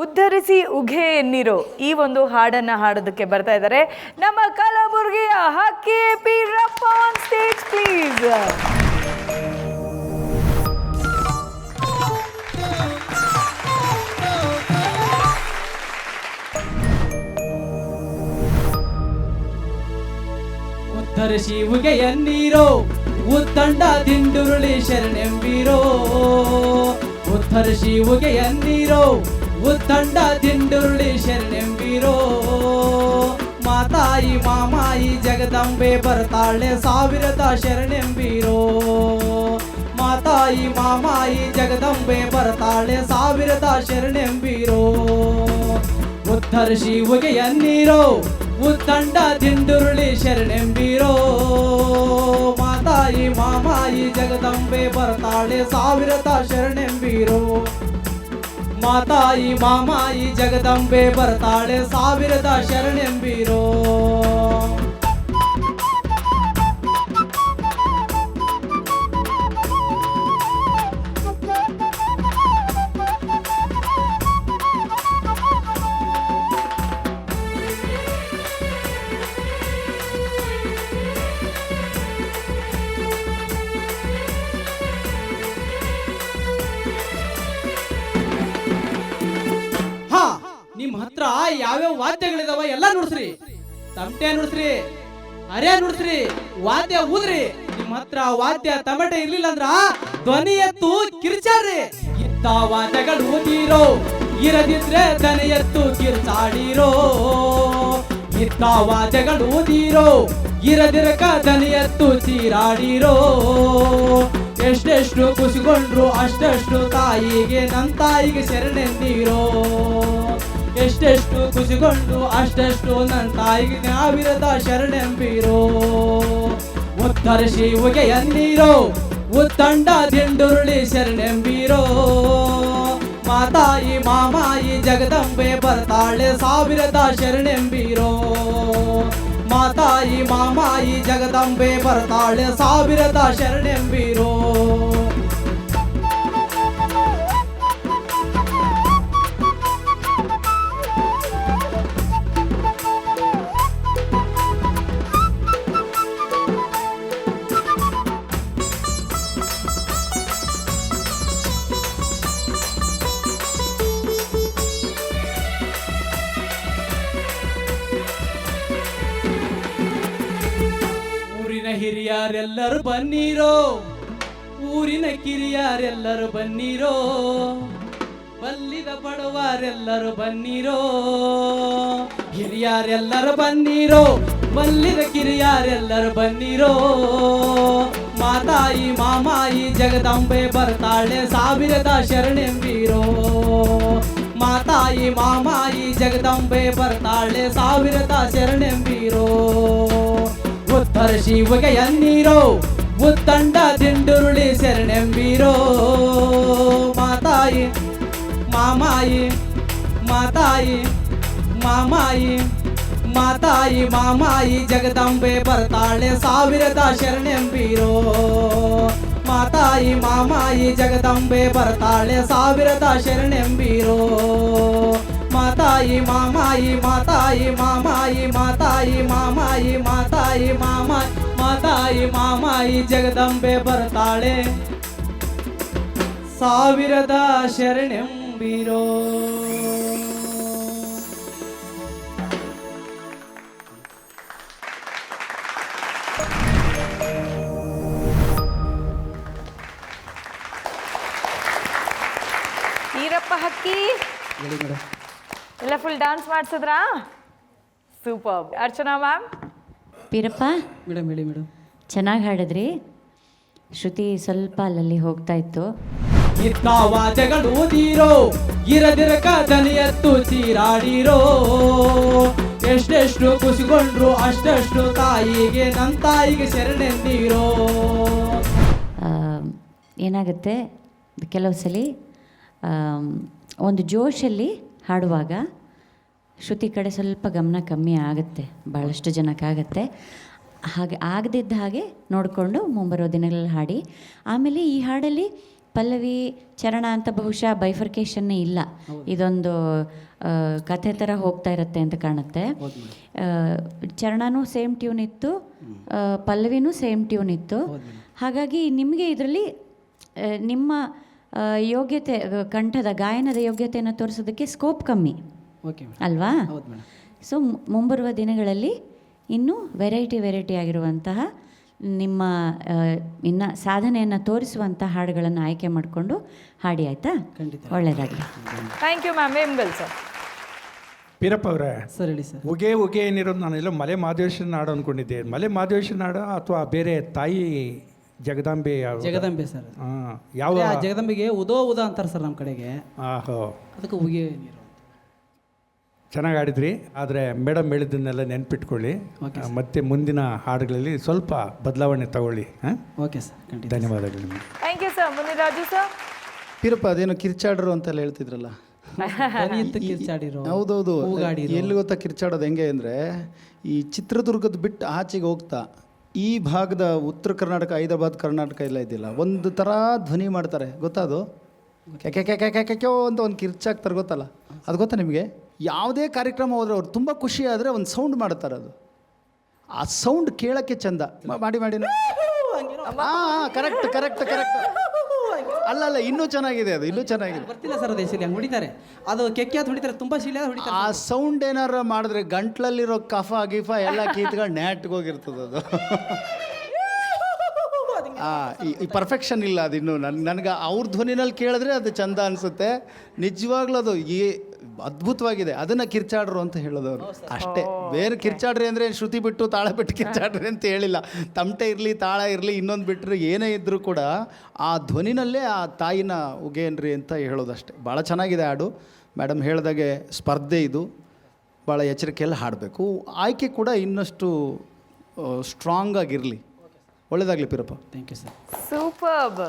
ಉದ್ಧರಿಸಿ ಉಘೆ ಎನ್ನಿರೋ ಈ ಒಂದು ಹಾಡನ್ನು ಹಾಡೋದಕ್ಕೆ ಬರ್ತಾ ಇದ್ದಾರೆ ನಮ್ಮ ಕಲಬುರಗಿಯ Hakki Beerappa on stage please. ಉದ್ಧರಿಸಿ ಉಗೆ ಎನ್ನೀರೋ ಉದ್ದಂಡ ದಿಂಡುರುಳಿ ಶರಣೆಂಬೀರೋ. ಉದ್ಧರಿಸಿ ಉಗೆ ಎನ್ನೀರೋ ಉದ್ದಂಡ ದಿಂಡುರುಳಿ ಶರಣೆಂಬೀರೋ. ಮಾತಾಯಿ ಮಾಮಾಯಿ ಜಗದಂಬೆ ಬರ್ತಾಳೆ ಸಾವಿರದ ಶರಣೆಂಬೀರೋ. ಮಾತಾಯಿ ಮಾಮಾಯಿ ಜಗದಂಬೆ ಬರ್ತಾಳೆ ಸಾವಿರದ ಶರಣೆಂಬೀರೋ. ಉದ್ಧರಿಸಿ ಉಗೆ ಎನ್ನೀರೋ ಉದ್ದಂಡ ದಿಂಡುರುಳಿ ಶರಣೆಂಬೀರೋ. ಮಾತಾಯಿ ಮಾಮಾಯಿ ಜಗದಂಬೆ ಬರ್ತಾಳೆ ಸಾವಿರದ ಶರಣೆಂಬೀರೋ. ಮಾತಾಯಿ ಮಾಮಾಯಿ ಜಗದಂಬೆ ಬರ್ತಾಳೆ ಸಾವಿರದ ಶರಣೆಂಬೀರೋ. ನಿಮ್ ಹತ್ರ ಯಾವ್ಯಾವ ವಾದ್ಯಗಳಿದಾವ ಎಲ್ಲ ನುಡ್ಸ್ರಿ. ತಮಟೆ ನುಡ್ಸ್ರಿ, ಅರೆ ನುಡ್ಸ್ರಿ, ವಾದ್ಯ ಊದ್ರಿ. ನಿಮ್ ಹತ್ರ ವಾದ್ಯ ತಮಟೆ ಇರ್ಲಿಲ್ಲ ಅಂದ್ರ ಧ್ವನಿ ಎತ್ತು ಕಿರ್ಚಾರ್ರಿ. ಇತ್ತ ವಾದ್ಯಗಳು ಊದಿರೋ ಇರದಿದ್ರೆ ಧ್ವನಿ ಎತ್ತು ಕಿರ್ಚಾಡಿರೋ. ಇತ್ತ ವಾದ್ಯಗಳು ಊದಿರೋ ಇರದಿರಕ ಧ್ವನಿ ಎತ್ತು ಚೀರಾಡಿರೋ. ಎಷ್ಟೆಷ್ಟು ಖುಷಿಗೊಂಡ್ರು ಅಷ್ಟೆಷ್ಟು ತಾಯಿಗೆ ನನ್ ತಾಯಿಗೆ ಶರಣೆಂದಿರೋ. ಎಷ್ಟೆಷ್ಟು ಖುಷಿಗೊಂಡು ಅಷ್ಟೆಷ್ಟು ನನ್ನ ತಾಯಿಗೆ ನಾವಿರದ ಶರಣೆಂಬೀರೋ. ಉದ್ಧರಿಸಿ ಉಗೆ ಎನ್ನೀರೋ ಉದ್ದಂಡ ದಿಂಡುರುಳಿ ಶರಣೆಂಬೀರೋ. ಮಾತಾಯಿ ಮಾಮಾಯಿ ಜಗದಂಬೆ ಬರ್ತಾಳೆ ಸಾವಿರದ ಶರಣೆಂಬೀರೋ. ಮಾತಾಯಿ ಮಾಮಾಯಿ ಜಗದಂಬೆ ಬರ್ತಾಳೆ ಸಾವಿರದ ಶರಣೆಂಬೀರೋ. ಹಿರಿಯರೆಲ್ಲರೂ ಬನ್ನೀರೋ, ಊರಿನ ಕಿರಿಯರೆಲ್ಲರೂ ಬನ್ನೀರೋ. ಬಲ್ಲಿದ ಬಡವರೆಲ್ಲರೂ ಬನ್ನೀರೋ. ಹಿರಿಯರೆಲ್ಲರೂ ಬನ್ನೀರೋ, ಬಲ್ಲಿದ ಕಿರಿಯರೆಲ್ಲರೂ ಬನ್ನೀರೋ. ಮಾತಾಯಿ ಮಾಮಾಯಿ ಜಗದಂಬೆ ಬರ್ತಾಳೆ ಸಾವಿರದ ಶರಣೆಂಬೀರೋ. ಮಾತಾಯಿ ಮಾಮಾಯಿ ಜಗದಂಬೆ ಬರ್ತಾಳೆ ಸಾವಿರದ ಶರಣೆಂಬೀರೋ. ಉದ್ಧರಿಸಿ ಉಗೆ ಎನ್ನೀರೋ ಉದ್ದಂಡ ದಿಂಡುರುಳಿ ಶರಣೆಂಬೀರೋ. ಮಾತಾಯಿ ಮಾಮಾಯಿ ಮಾತಾಯಿ ಮಾಮಾಯಿ ಮಾತಾಯಿ ಮಾಮಾಯಿ ಜಗದಂಬೆ ಬರ್ತಾಳೆ ಸಾವಿರದ ಶರಣೆಂಬೀರೋ. ಮಾತಾಯಿ ಮಾಮಾಯಿ ಜಗದಂಬೆ ಬರ್ತಾಳೆ ಸಾವಿರದ ಶರಣೆಂಬೀರೋ. ಮಾತಾಯಿ ಮಾಮಾಯಿ ಮಾತಾಯಿ ಮಾಮಾಯಿ ಮಾತಾಯಿ ಮಾಮಾಯಿ ಮಾತಾಯಿ ಮಾಮಾಯಿ ಮಾತಾಯಿ ಮಾಮಾಯಿ ಜಗದಂಬೆ ಬರ್ತಾಳೆ ಸಾವಿರದ ಶರಣೆಂಬೀರೋ. ಈರಪ್ಪ ಹಕ್ಕಿ ಎಲ್ಲ ಫುಲ್ ಡಾನ್ಸ್ ಮಾಡಿಸಿದ್ರಾ? Super. Archana ma'am. Beerappa madam ಹೇಳಿ ಮೇಡಮ್. ಚೆನ್ನಾಗಿ ಹಾಡಿದ್ರಿ. ಶ್ರುತಿ ಸ್ವಲ್ಪ ಅಲ್ಲಲ್ಲಿ ಹೋಗ್ತಾ ಇತ್ತು. ಇತ್ತ ವಾದ್ಯಗಳು ಊದಿರೋ ಇರದಿರಕ ಧ್ವನಿ ಎತ್ತು ಚೀರಾಡಿರೋ. ಎಷ್ಟೆಷ್ಟು ಖುಷಿಗೊಂಡ್ರು ಅಷ್ಟೆಷ್ಟು ತಾಯಿಗೆ ನನ್ನ ತಾಯಿಗೆ ಶರಣೆಂದಿರೋ. ಏನಾಗುತ್ತೆ ಕೆಲವು ಸಲ ಒಂದು ಜೋಶಲ್ಲಿ ಹಾಡುವಾಗ ಶ್ರುತಿ ಕಡೆ ಸ್ವಲ್ಪ ಗಮನ ಕಮ್ಮಿ ಆಗುತ್ತೆ, ಭಾಳಷ್ಟು ಜನಕ್ಕಾಗತ್ತೆ. ಹಾಗೆ ಆಗದಿದ್ದ ಹಾಗೆ ನೋಡಿಕೊಂಡು ಮುಂಬರೋ ದಿನಗಳಲ್ಲಿ ಹಾಡಿ. ಆಮೇಲೆ ಈ ಹಾಡಲ್ಲಿ ಪಲ್ಲವಿ ಚರಣ ಅಂತ ಬಹುಶಃ ಬೈಫರ್ಕೇಷನ್ನೇ ಇಲ್ಲ, ಇದೊಂದು ಕಥೆ ಥರ ಹೋಗ್ತಾ ಇರುತ್ತೆ ಅಂತ ಕಾಣುತ್ತೆ. ಚರಣನೂ ಸೇಮ್ ಟ್ಯೂನ್ ಇತ್ತು, ಪಲ್ಲವಿನೂ ಸೇಮ್ ಟ್ಯೂನ್ ಇತ್ತು. ಹಾಗಾಗಿ ನಿಮಗೆ ಇದರಲ್ಲಿ ನಿಮ್ಮ ಯೋಗ್ಯತೆ, ಕಂಠದ ಗಾಯನದ ಯೋಗ್ಯತೆಯನ್ನು ತೋರಿಸೋದಕ್ಕೆ ಸ್ಕೋಪ್ ಕಮ್ಮಿ ಅಲ್ವಾ? ಸೊ ಮುಂಬರುವ ದಿನಗಳಲ್ಲಿ ಇನ್ನೂ ವೆರೈಟಿ ಆಗಿರುವಂತಹ ನಿಮ್ಮ ಇನ್ನು ಸಾಧನೆಯನ್ನು ತೋರಿಸುವಂಥ ಹಾಡುಗಳನ್ನು ಆಯ್ಕೆ ಮಾಡಿಕೊಂಡು ಹಾಡಿ, ಆಯಿತಾ? ಒಳ್ಳೆಯದಾಗಲಿ. Thank you ma'am. Vemgal sir. Peerappa ಅವರೇ, ಸರ್ ಹೇಳಿ ಸರ್. ಉಗೆ ಉಗೆ ಏನಿರೋದು ನಾನೆಲ್ಲ ಮಲೆ ಮಹದೇಶ್ವರನ ಹಾಡು ಅಂದ್ಕೊಂಡಿದ್ದೆ. ಮಲೆ ಮಹದೇಶ್ವರನ ಹಾಡು ಅಥವಾ ಬೇರೆ ತಾಯಿ ಜಗದಾಂಬೆ? ಜಗದಾಂಬೆ ಸರ್. ಯಾವ ಜಗದಾಂಬೆಗೆ ಉದೋ ಉದಾ ಅಂತಾರೆ ಸರ್ ನಮ್ಮ ಕಡೆಗೆ. ಆಹೋ, ಅದಕ್ಕೆ ಉಗೆ ನೀರು. ಚೆನ್ನಾಗಿ ಆಡಿದ್ರಿ. ಆದರೆ ಮೇಡಮ್ ಹೇಳಿದ್ದನ್ನೆಲ್ಲ ನೆನ್ಪಿಟ್ಕೊಳ್ಳಿ. ಮತ್ತೆ ಮುಂದಿನ ಹಾಡುಗಳಲ್ಲಿ ಸ್ವಲ್ಪ ಬದಲಾವಣೆ ತಗೊಳ್ಳಿ. ಓಕೆ ಸರ್, ಖಂಡಿತ. ಧನ್ಯವಾದಗಳು ನಿಮಗೆ. Thank you sir. ಮುಂದಿನ ರಾಜು ಸರ್. ಪೀರಪ್ಪ, ಅದೇನೋ ಕಿರ್ಚಾಡ್ರು ಅಂತೆಲ್ಲ ಹೇಳ್ತಿದ್ರಲ್ಲ. ಕಿರ್ಚಾಡಿರೋ. ಹೌದೌದು. ಎಲ್ಲಿ ಗೊತ್ತಾ ಕಿರ್ಚಾಡೋದು ಹೆಂಗೆ ಅಂದರೆ, ಈ ಚಿತ್ರದುರ್ಗದ ಬಿಟ್ಟು ಆಚೆಗೆ ಹೋಗ್ತಾ ಈ ಭಾಗದ ಉತ್ತರ ಕರ್ನಾಟಕ, ಹೈದರಾಬಾದ್ ಕರ್ನಾಟಕ ಎಲ್ಲ ಇದ್ದಿಲ್ಲ, ಒಂದು ಥರ ಧ್ವನಿ ಮಾಡ್ತಾರೆ ಗೊತ್ತಾ? ಅದು ಕ್ಯೋ ಅಂತ ಒಂದು ಕಿರ್ಚಾಕ್ತಾರೆ ಗೊತ್ತಲ್ಲ, ಅದು ಗೊತ್ತಾ ನಿಮಗೆ? ಯಾವುದೇ ಕಾರ್ಯಕ್ರಮ ಹೋದರೆ ಅವ್ರು ತುಂಬ ಖುಷಿ ಆದರೆ ಒಂದು ಸೌಂಡ್ ಮಾಡ್ತಾರೆ. ಅದು ಆ ಸೌಂಡ್ ಕೇಳೋಕ್ಕೆ ಚಂದ. ಮಾಡಿ ಹಾಂ, ಕರೆಕ್ಟ್. ಅಲ್ಲ, ಇನ್ನೂ ಚೆನ್ನಾಗಿದೆ ಅದು, ಇನ್ನೂ ಚೆನ್ನಾಗಿದೆ. ಬರ್ತಿಲ್ಲ ಸರ್, ಅದು ಹೆಸರು ಹಂಗೆ ಹೊಡಿತಾರೆ. ಅದು ಕೆಕ್ಕೆ ಅದು ಹೊಡಿತಾರೆ, ತುಂಬ ಶಿಲೆ ಹೊಡಿತಾರೆ. ಆ ಸೌಂಡ್ ಏನಾರ ಮಾಡಿದ್ರೆ ಗಂಟ್ಲಲ್ಲಿರೋ ಕಫ ಗಿಫ ಎಲ್ಲ ಕೀತ್ಕೊಂಡು ನ್ಯಾಟ್ಗೆ ಹೋಗಿರ್ತದೆ ಅದು. ಈ ಪರ್ಫೆಕ್ಷನ್ ಇಲ್ಲ ಅದು ಇನ್ನೂ. ನನಗೆ ಅವ್ರ ಧ್ವನಿನಲ್ಲಿ ಕೇಳಿದ್ರೆ ಅದು ಚಂದ ಅನಿಸುತ್ತೆ. ನಿಜವಾಗ್ಲೂ ಅದು ಅದ್ಭುತವಾಗಿದೆ. ಅದನ್ನು ಕಿರ್ಚಾಡ್ರು ಅಂತ ಹೇಳೋದವ್ರು ಅಷ್ಟೇ. ಬೇರೆ ಕಿರ್ಚಾಡ್ರಿ ಅಂದರೆ ಶ್ರುತಿ ಬಿಟ್ಟು ತಾಳ ಬಿಟ್ಟು ಕಿರ್ಚಾಡ್ರಿ ಅಂತ ಹೇಳಿಲ್ಲ. ತಮಟೆ ಇರಲಿ, ತಾಳ ಇರಲಿ, ಇನ್ನೊಂದು ಬಿಟ್ಟರೆ ಏನೇ ಇದ್ದರೂ ಕೂಡ ಆ ಧ್ವನಿನಲ್ಲೇ ಆ ತಾಯಿನ ಉಗೇನ್ರಿ ಅಂತ ಹೇಳೋದಷ್ಟೇ. ಭಾಳ ಚೆನ್ನಾಗಿದೆ ಹಾಡು. ಮೇಡಮ್ ಹೇಳಿದಾಗೆ ಸ್ಪರ್ಧೆ ಇದು, ಭಾಳ ಎಚ್ಚರಿಕೆಯಲ್ಲಿ ಹಾಡಬೇಕು. ಆಯ್ಕೆ ಕೂಡ ಇನ್ನಷ್ಟು ಸ್ಟ್ರಾಂಗ್ ಆಗಿರಲಿ. ಒಳ್ಳೆಯದಾಗಲಿ Peerappa. Thank you sir. Superb.